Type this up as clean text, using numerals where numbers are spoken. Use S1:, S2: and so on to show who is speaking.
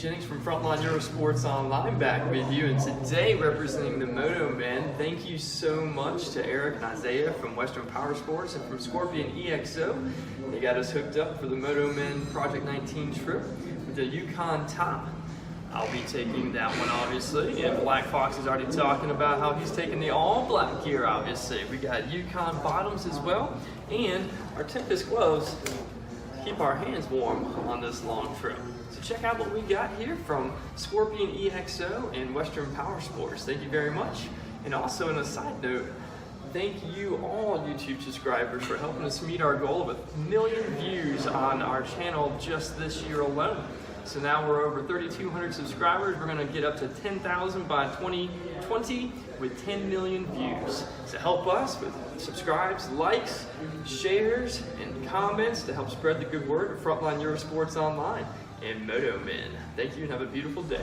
S1: Jennings from Frontline Eurosports Online back with you, and today representing the moto.men. Thank you so much to Eric and Isaiah from Western Powersports and from ScorpionEXO. They got us hooked up for the moto.men Project 19 trip with the Yukon top. I'll be taking that one, obviously, and Black Fox is already talking about how he's taking the all-black gear, obviously. We got Yukon bottoms as well, and our Tempest gloves to keep our hands warm on this long trip. So check out what we got here from ScorpionEXO and Western Powersports. Thank you very much. And also, on a side note, thank you all YouTube subscribers for helping us meet our goal of 1 million views on our channel just this year alone. So now we're over 3,200 subscribers. We're gonna get up to 10,000 by 2020 with 10 million views. So help us with subscribes, likes, shares, and comments to help spread the good word of Frontline Eurosports Online and moto.men. Thank you and have a beautiful day.